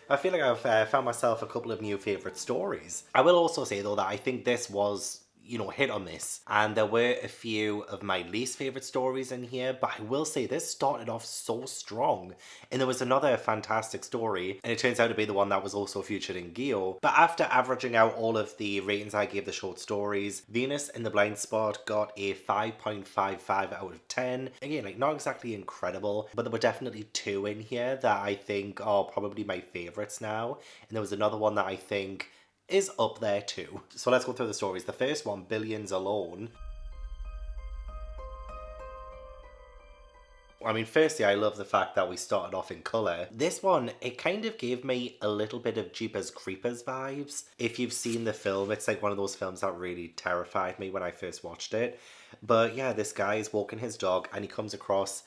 I feel like I've found myself a couple of new favourite stories. I will also say though that I think this was, hit or miss. And there were a few of my least favourite stories in here, but I will say this started off so strong. And there was another fantastic story, and it turns out to be the one that was also featured in Geo. But after averaging out all of the ratings I gave the short stories, Venus in the Blind Spot got a 5.55 out of 10. Again, like not exactly incredible, but there were definitely two in here that I think are probably my favourites now. And there was another one that I think is up there too. So let's go through the stories. The first one, Billions Alone. I mean, firstly, I love the fact that we started off in colour. This one, it kind of gave me a little bit of Jeepers Creepers vibes. If you've seen the film, it's like one of those films that really terrified me when I first watched it. But yeah, this guy is walking his dog and he comes across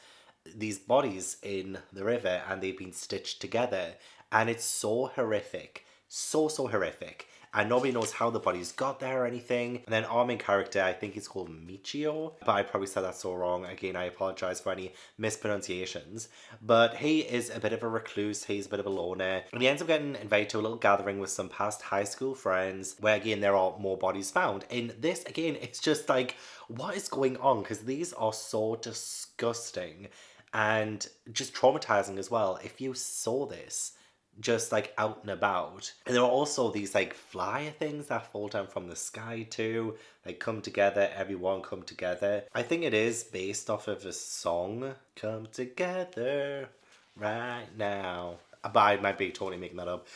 these bodies in the river and they've been stitched together. And it's so horrific. So horrific. And nobody knows how the bodies got there or anything. And then our main character, I think he's called Michio, but I probably said that so wrong. Again, I apologize for any mispronunciations. But he is a bit of a recluse, he's a bit of a loner. And he ends up getting invited to a little gathering with some past high school friends, where again, there are more bodies found. And this, again, it's just like, what is going on? Because these are so disgusting and just traumatizing as well. If you saw this just like out and about. And there are also these like flyer things that fall down from the sky too. Like come together, everyone come together. I think it is based off of a song, Come Together Right Now. But I might be totally making that up.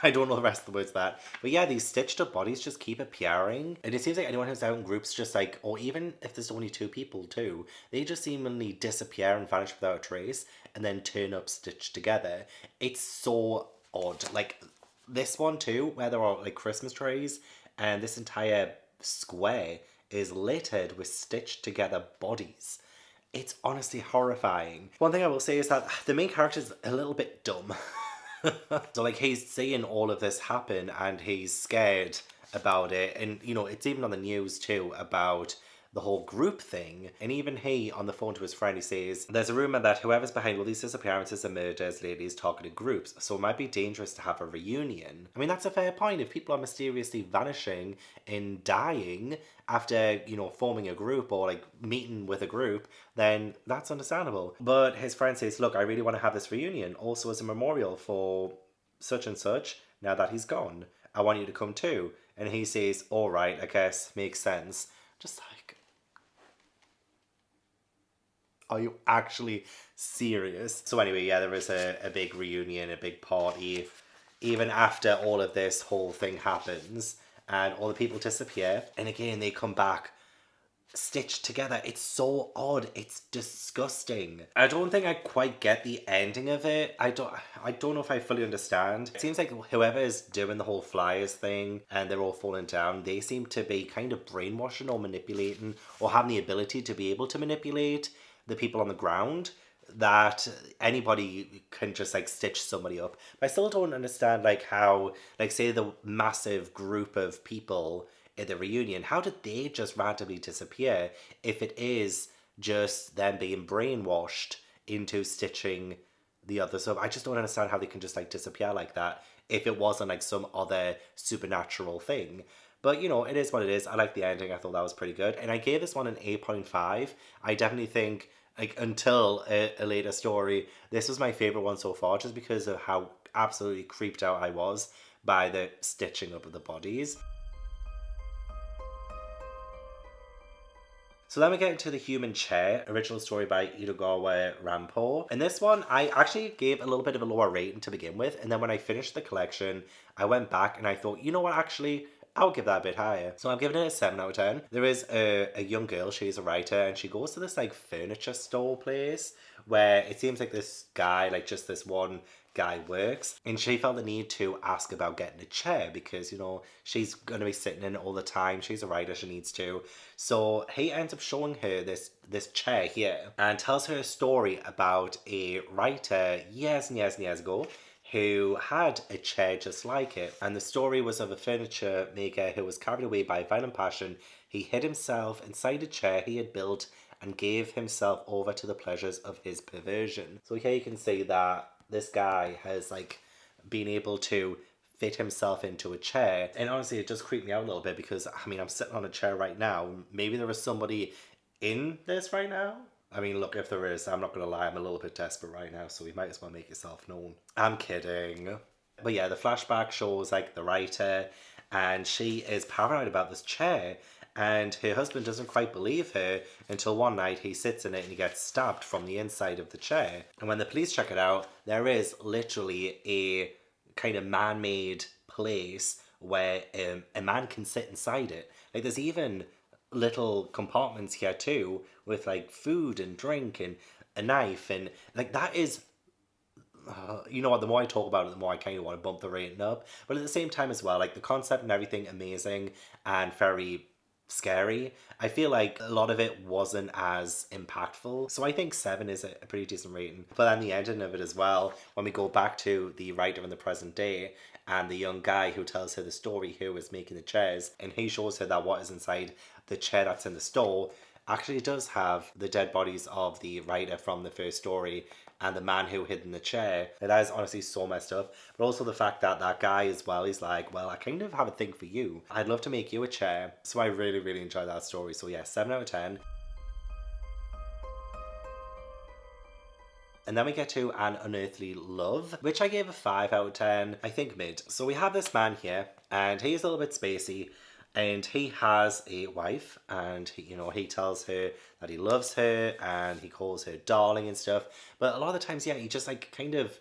I don't know the rest of the words of that. But yeah, these stitched up bodies just keep appearing. And it seems like anyone who's out in groups just like, or even if there's only two people too, they just seemingly disappear and vanish without a trace and then turn up stitched together. It's so odd. Like this one too, where there are like Christmas trees and this entire square is littered with stitched together bodies. It's honestly horrifying. One thing I will say is that the main character is a little bit dumb. So like he's seeing all of this happen and he's scared about it. And it's even on the news too about the whole group thing. And even he, on the phone to his friend, he says, there's a rumour that whoever's behind all these disappearances and murders lately is targeted groups, so it might be dangerous to have a reunion. I mean, that's a fair point. If people are mysteriously vanishing and dying after, forming a group or like meeting with a group, then that's understandable. But his friend says, look, I really want to have this reunion, also as a memorial for such and such, now that he's gone. I want you to come too. And he says, all right, I guess, makes sense. Just like, are you actually serious? So anyway, yeah, there was a big reunion, a big party. Even after all of this whole thing happens and all the people disappear. And again, they come back stitched together. It's so odd. It's disgusting. I don't think I quite get the ending of it. I don't know if I fully understand. It seems like whoever is doing the whole flyers thing and they're all falling down, they seem to be kind of brainwashing or manipulating or having the ability to be able to manipulate the people on the ground, that anybody can just like stitch somebody up. But I still don't understand like how, like say the massive group of people at the reunion, how did they just randomly disappear if it is just them being brainwashed into stitching the others up? I just don't understand how they can just like disappear like that if it wasn't like some other supernatural thing. But it is what it is. I like the ending. I thought that was pretty good. And I gave this one an 8.5. I definitely think, like, until a later story, this was my favourite one so far, just because of how absolutely creeped out I was by the stitching up of the bodies. So then we get into The Human Chair, original story by Itogawa Rampo. And this one, I actually gave a little bit of a lower rating to begin with. And then when I finished the collection, I went back and I thought, you know what, actually, I'll give that a bit higher. So I'm giving it a 7 out of 10. There is a young girl, she's a writer, and she goes to this like furniture store place where it seems like this guy, like just this one guy works, and she felt the need to ask about getting a chair because she's going to be sitting in it all the time. She's a writer, she needs to. So he ends up showing her this chair here and tells her a story about a writer years and years and years ago who had a chair just like it. And the story was of a furniture maker who was carried away by violent passion. He hid himself inside a chair he had built and gave himself over to the pleasures of his perversion. So here you can see that this guy has like being able to fit himself into a chair. And honestly, it just creeped me out a little bit because, I mean, I'm sitting on a chair right now. Maybe there is somebody in this right now. I mean, look, if there is, I'm not going to lie, I'm a little bit desperate right now, so you might as well make yourself known. I'm kidding. But yeah, the flashback shows like the writer, and she is paranoid about this chair, and her husband doesn't quite believe her until one night he sits in it and he gets stabbed from the inside of the chair. And when the police check it out, there is literally a kind of man-made place where a man can sit inside it. Like there's even little compartments here too with like food and drink and a knife, and like that is you know what, the more I talk about it, the more I kind of want to bump the rating up. But at the same time as well, like the concept and everything amazing and very scary. I feel like a lot of it wasn't as impactful. So I think 7 is a pretty decent rating. But then the ending of it as well, when we go back to the writer in the present day and the young guy who tells her the story who is making the chairs, and he shows her that what is inside the chair that's in the store actually does have the dead bodies of the writer from the first story and the man who hid in the chair. And that is honestly so messed up. But also the fact that that guy as well, he's like, well, I kind of have a thing for you. I'd love to make you a chair. So I really, really enjoyed that story. So yeah, 7 out of 10. And then we get to An Unearthly Love, which I gave a 5 out of 10. I think mid. So we have this man here, and he's a little bit spacey. And he has a wife, and he tells her that he loves her, and he calls her darling and stuff. But a lot of the times, yeah, he just like kind of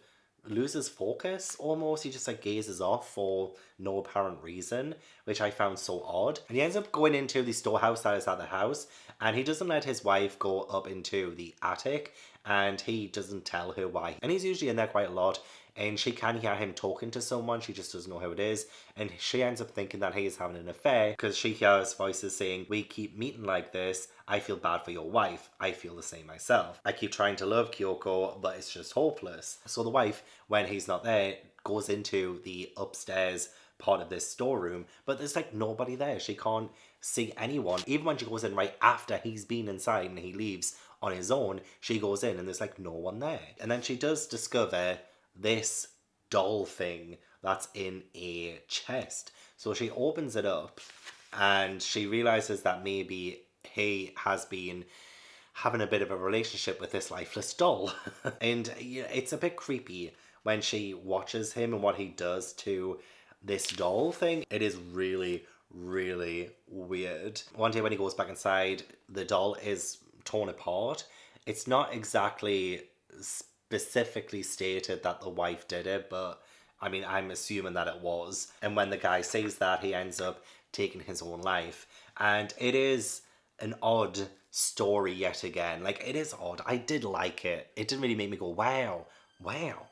loses focus almost. He just like gazes off for no apparent reason, which I found so odd. And he ends up going into the storehouse that is at the house, and he doesn't let his wife go up into the attic, and he doesn't tell her why. And he's usually in there quite a lot. And she can hear him talking to someone, she just doesn't know who it is. And she ends up thinking that he is having an affair because she hears voices saying, we keep meeting like this, I feel bad for your wife, I feel the same myself. I keep trying to love Kyoko, but it's just hopeless. So the wife, when he's not there, goes into the upstairs part of this storeroom, but there's like nobody there. She can't see anyone. Even when she goes in right after he's been inside and he leaves on his own, she goes in and there's like no one there. And then she does discover this doll thing that's in a chest. So she opens it up and she realizes that maybe he has been having a bit of a relationship with this lifeless doll. And it's a bit creepy when she watches him and what he does to this doll thing. It is really, really weird. One day when he goes back inside, the doll is torn apart. It's not exactly specifically stated that the wife did it, but I mean, I'm assuming that it was. And when the guy says that, he ends up taking his own life. And it is an odd story yet again. Like, it is odd. I did like it. It didn't really make me go, wow, wow.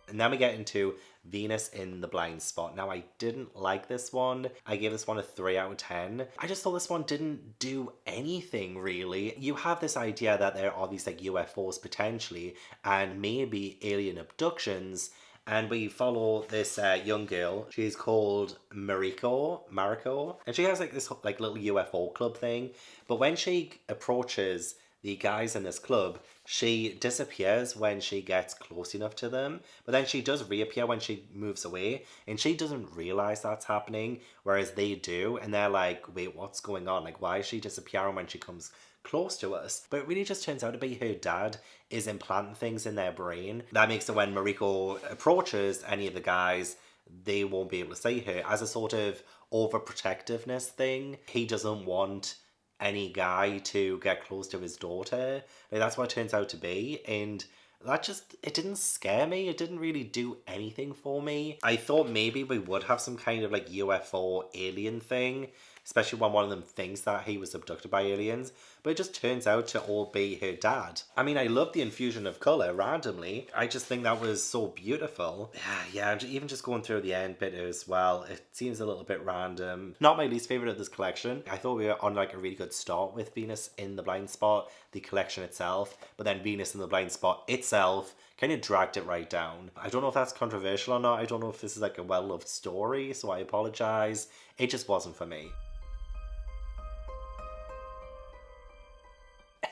And then we get into Venus in the Blind Spot. Now, I didn't like this one. I gave this one a 3 out of 10. I just thought this one didn't do anything, really. You have this idea that there are these like UFOs potentially, and maybe alien abductions, and we follow this young girl. She's called Mariko, and she has like this like little UFO club thing. But when she approaches the guys in this club, she disappears when she gets close enough to them, but then she does reappear when she moves away, and she doesn't realize that's happening, whereas they do, and they're like, wait, what's going on? Like, why is she disappearing when she comes close to us? But it really just turns out to be her dad is implanting things in their brain. That makes it when Mariko approaches any of the guys, they won't be able to see her, as a sort of overprotectiveness thing. He doesn't want any guy to get close to his daughter. Like, that's what it turns out to be. And that just, it didn't scare me. It didn't really do anything for me. I thought maybe we would have some kind of like UFO alien thing, especially when one of them thinks that he was abducted by aliens, but it just turns out to all be her dad. I mean, I love the infusion of colour randomly. I just think that was so beautiful. Yeah, even just going through the end bit as well, it seems a little bit random. Not my least favourite of this collection. I thought we were on like a really good start with Venus in the Blind Spot, the collection itself, but then Venus in the Blind Spot itself kind of dragged it right down. I don't know if that's controversial or not. I don't know if this is like a well-loved story, so I apologise. It just wasn't for me.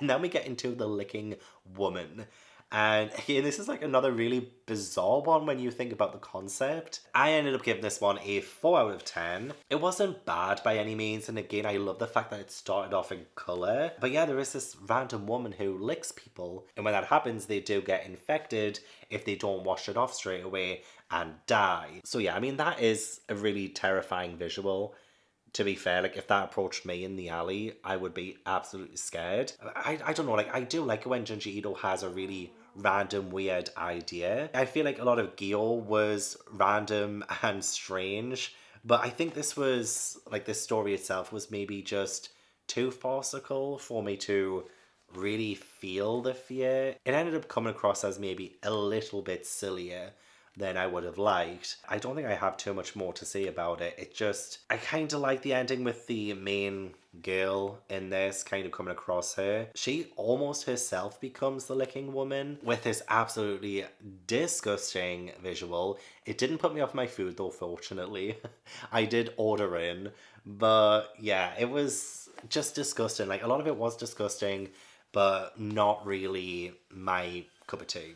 And then we get into The Licking Woman. And again, this is like another really bizarre one when you think about the concept. I ended up giving this one a 4 out of 10. It wasn't bad by any means, and again, I love the fact that it started off in colour. But yeah, there is this random woman who licks people, and when that happens, they do get infected if they don't wash it off straight away and die. So yeah, I mean, that is a really terrifying visual. To be fair, like if that approached me in the alley, I would be absolutely scared. I don't know, like I do like it when Junji Ito has a really random, weird idea. I feel like a lot of Gyo was random and strange, but I think this was, like this story itself was maybe just too farcical for me to really feel the fear. It ended up coming across as maybe a little bit sillier than I would have liked. I don't think I have too much more to say about it. It just, I kind of like the ending with the main girl in this kind of coming across her. She almost herself becomes the licking woman with this absolutely disgusting visual. It didn't put me off my food though, fortunately. I did order in, but yeah, it was just disgusting. Like a lot of it was disgusting, but not really my cup of tea.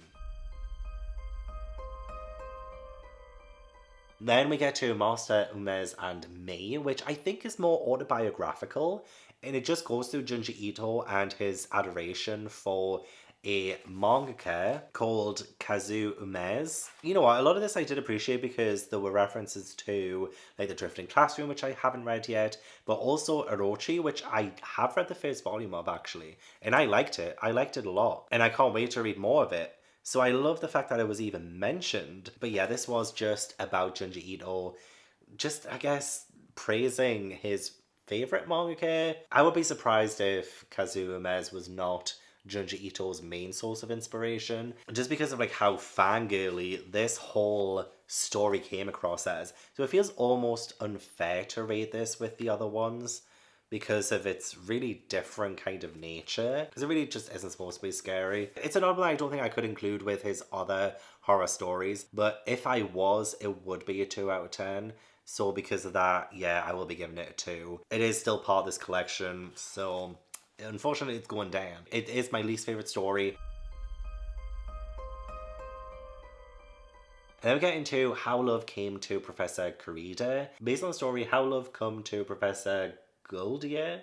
Then we get to Master Umez and Me, which I think is more autobiographical, and it just goes through Junji Ito and his adoration for a mangaka called Kazu Umez. You know what, a lot of this I did appreciate because there were references to like The Drifting Classroom, which I haven't read yet, but also Orochi, which I have read the first volume of actually, and I liked it. I liked it a lot, and I can't wait to read more of it. So I love the fact that it was even mentioned. But yeah, this was just about Junji Ito, just I guess praising his favorite mangaka. I would be surprised if Kazuo Umez was not Junji Ito's main source of inspiration, just because of like how fangirly this whole story came across as. So it feels almost unfair to rate this with the other ones because of its really different kind of nature. Because it really just isn't supposed to be scary. It's an album I don't think I could include with his other horror stories, but if I was, it would be a 2 out of 10. So because of that, yeah, I will be giving it a 2. It is still part of this collection, so unfortunately it's going down. It is my least favorite story. And then we get into How Love Came to Professor Kurita, based on the story How Love Come to Professor Goldia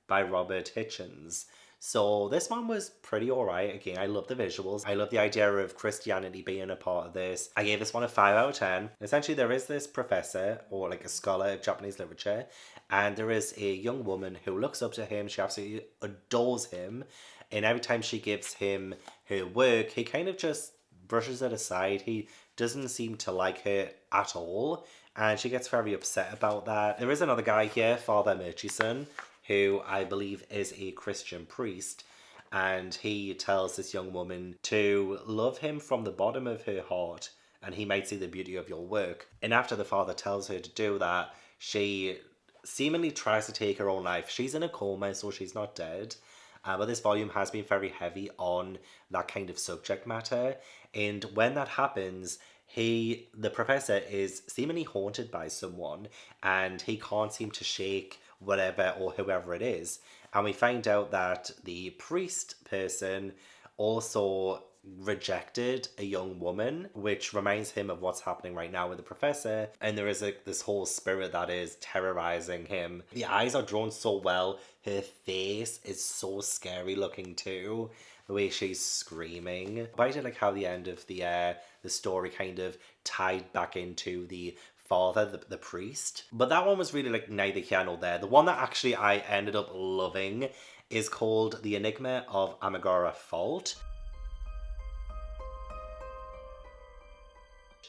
by Robert Hitchens. So this one was pretty alright. Again, I love the visuals. I love the idea of Christianity being a part of this. I gave this one a 5 out of 10. Essentially, there is this professor, or like a scholar of Japanese literature, and there is a young woman who looks up to him. She absolutely adores him. And every time she gives him her work, he kind of just brushes it aside. He doesn't seem to like her at all, and she gets very upset about that. There is another guy here, Father Murchison, who I believe is a Christian priest, and he tells this young woman to love him from the bottom of her heart, and he might see the beauty of your work. And after the father tells her to do that, she seemingly tries to take her own life. She's in a coma, so she's not dead. But this volume has been very heavy on that kind of subject matter. And when that happens, the professor is seemingly haunted by someone, and he can't seem to shake whatever or whoever it is. And we find out that the priest person also rejected a young woman, which reminds him of what's happening right now with the professor. And there is this whole spirit that is terrorizing him. The eyes are drawn so well. Her face is so scary looking too. The way she's screaming. But I did like how the end of the story kind of tied back into the father, the priest. But that one was really like neither here nor there. The one that actually I ended up loving is called The Enigma of Amigara Fault.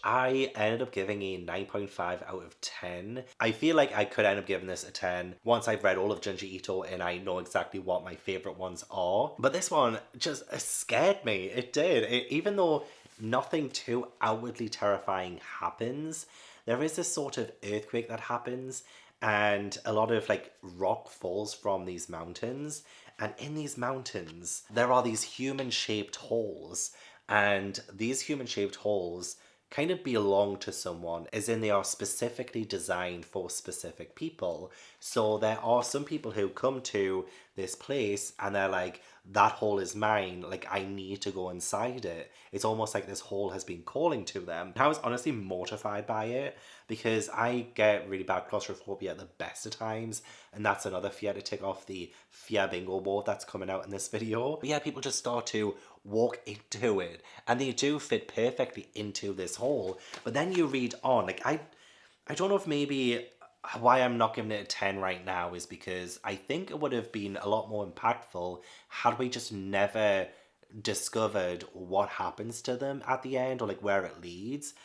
I ended up giving a 9.5 out of 10. I feel like I could end up giving this a 10 once I've read all of Junji Ito and I know exactly what my favourite ones are. But this one just scared me. It did. Even though nothing too outwardly terrifying happens, there is this sort of earthquake that happens, and a lot of like rock falls from these mountains. And in these mountains, there are these human-shaped holes. And these human-shaped holes kind of belong to someone, as in they are specifically designed for specific people. So there are some people who come to this place and they're like, that hole is mine, like I need to go inside it. It's almost like this hole has been calling to them. I was honestly mortified by it because I get really bad claustrophobia at the best of times, and that's another fear to tick off the fear bingo board that's coming out in this video. But yeah, people just start to walk into it and they do fit perfectly into this hole. But then you read on, like I don't know if maybe why I'm not giving it a 10 right now is because I think it would have been a lot more impactful had we just never discovered what happens to them at the end, or like where it leads.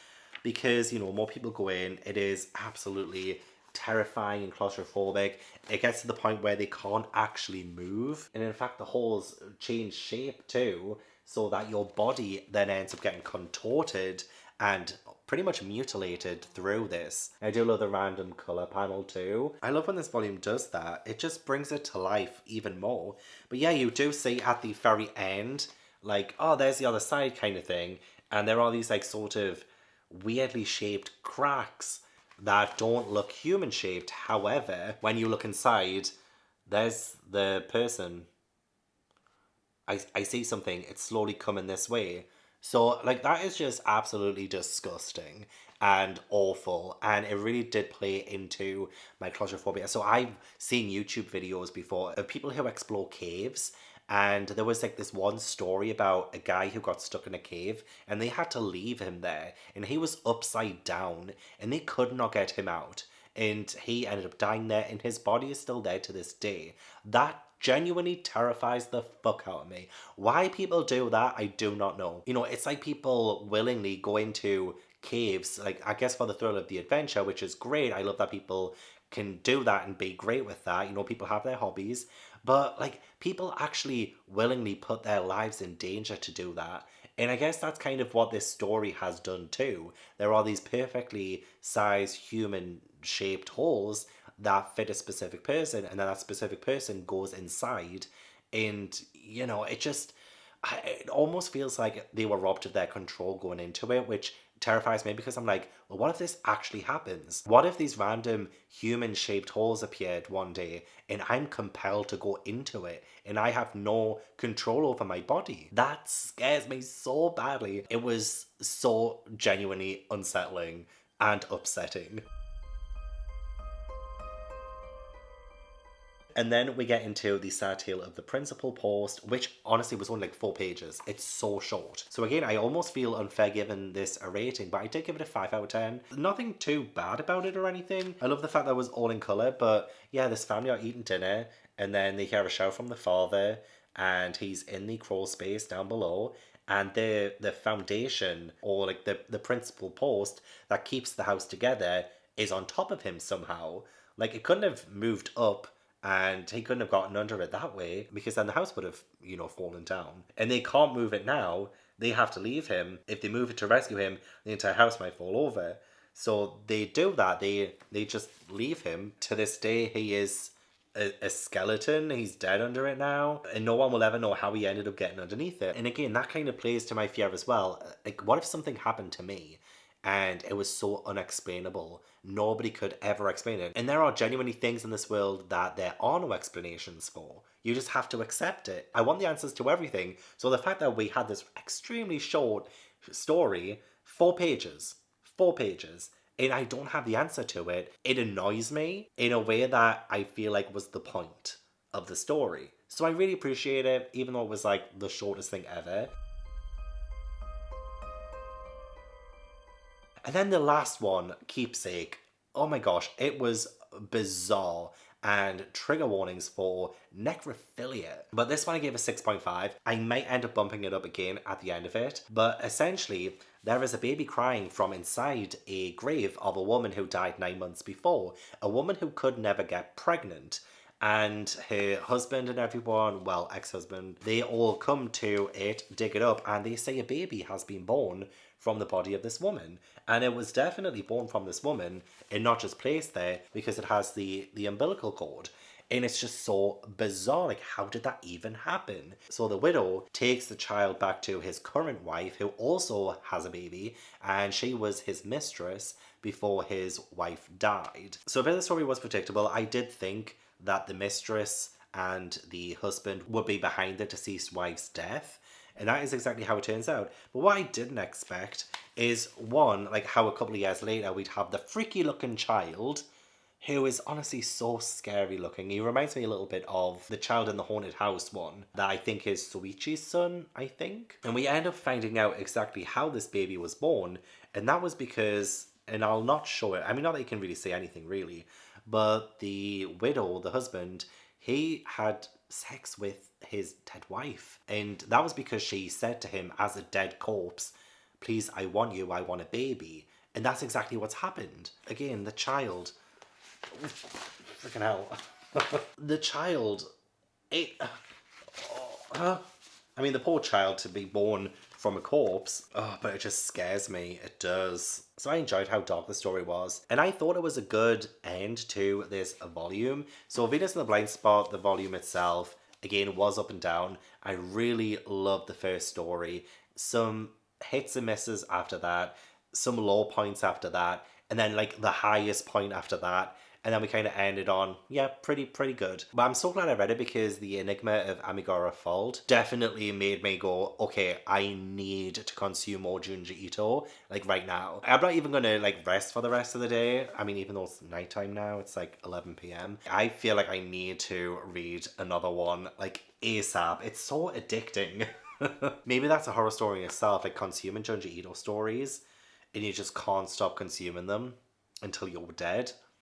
Because, you know, more people go in, it is absolutely terrifying and claustrophobic. It gets to the point where they can't actually move. And in fact, the holes change shape too, so that your body then ends up getting contorted and pretty much mutilated through this. I do love the random colour panel too. I love when this volume does that. It just brings it to life even more. But yeah, you do see at the very end, like, oh, there's the other side kind of thing. And there are these like sort of weirdly shaped cracks that don't look human shaped. However, when you look inside, there's the person. I see something, it's slowly coming this way. So, like, that is just absolutely disgusting and awful. And it really did play into my claustrophobia. So, I've seen YouTube videos before of people who explore caves. And there was like this one story about a guy who got stuck in a cave and they had to leave him there. And he was upside down and they could not get him out. And he ended up dying there, and his body is still there to this day. That genuinely terrifies the fuck out of me. Why people do that, I do not know. You know, it's like people willingly go into caves, like I guess for the thrill of the adventure, which is great. I love that people can do that and be great with that. You know, people have their hobbies, but like people actually willingly put their lives in danger to do that. And I guess that's kind of what this story has done too. There are these perfectly sized human shaped holes that fit a specific person, and then that specific person goes inside. And, you know, it almost feels like they were robbed of their control going into it, which terrifies me because I'm like, well, what if this actually happens? What if these random human shaped holes appeared one day and I'm compelled to go into it and I have no control over my body? That scares me so badly. It was so genuinely unsettling and upsetting. And then we get into the sad tale of the principal post, which honestly was only like 4 pages. It's so short. So again, I almost feel unfair giving this a rating, but I did give it a 5 out of 10. Nothing too bad about it or anything. I love the fact that it was all in colour, but yeah, this family are eating dinner, and then they hear a shout from the father, and he's in the crawl space down below, and the foundation, or like the principal post that keeps the house together, is on top of him somehow. Like, it couldn't have moved up and he couldn't have gotten under it that way, because then the house would have, you know, fallen down. And they can't move it now. They have to leave him. If they move it to rescue him, the entire house might fall over. So they do that. They just leave him. To this day, he is a skeleton. He's dead under it now. And no one will ever know how he ended up getting underneath it. And again, that kind of plays to my fear as well. Like, what if something happened to me and it was so unexplainable? Nobody could ever explain it. And there are genuinely things in this world that there are no explanations for. You just have to accept it. I want the answers to everything. So the fact that we had this extremely short story, 4 pages, 4 pages, and I don't have the answer to it, it annoys me in a way that I feel like was the point of the story. So I really appreciate it, even though it was like the shortest thing ever. And then the last one, Keepsake. Oh my gosh, it was bizarre, and trigger warnings for necrophilia. But this one I gave a 6.5. I might end up bumping it up again at the end of it. But essentially, there is a baby crying from inside a grave of a woman who died 9 months before. A woman who could never get pregnant. And her husband and everyone, well, ex-husband, they all come to it, dig it up, and they say a baby has been born from the body of this woman. And it was definitely born from this woman and not just placed there, because it has the umbilical cord. And it's just so bizarre. Like, how did that even happen? So the widow takes the child back to his current wife, who also has a baby, and she was his mistress before his wife died. So a bit of the story was predictable. I did think that the mistress and the husband would be behind the deceased wife's death. And that is exactly how it turns out. But what I didn't expect is, one, like how a couple of years later we'd have the freaky looking child who is honestly so scary looking. He reminds me a little bit of the child in the haunted house one that I think is Soichi's son, I think. And we end up finding out exactly how this baby was born. And that was because, and I'll not show it, I mean, not that you can really say anything really, but the widow, the husband, he had sex with his dead wife. And that was because she said to him as a dead corpse, please, I want you, I want a baby. And that's exactly what's happened. Again, the child. Freaking hell. The child. It. I mean, the poor child to be born from a corpse. Oh, but it just scares me. It does. So I enjoyed how dark the story was. And I thought it was a good end to this volume. So Venus in the Blind Spot, the volume itself, again, was up and down. I really loved the first story. Some hits and misses after that. Some low points after that. And then like the highest point after that. And then we kind of ended on, yeah, pretty good. But I'm so glad I read it because the Enigma of Amigara Fault definitely made me go, okay, I need to consume more Junji Ito, like right now. I'm not even gonna like rest for the rest of the day. I mean, even though it's nighttime now, it's like 11 p.m. I feel like I need to read another one, like ASAP. It's so addicting. Maybe that's a horror story in itself, like consuming Junji Ito stories, and you just can't stop consuming them until you're dead.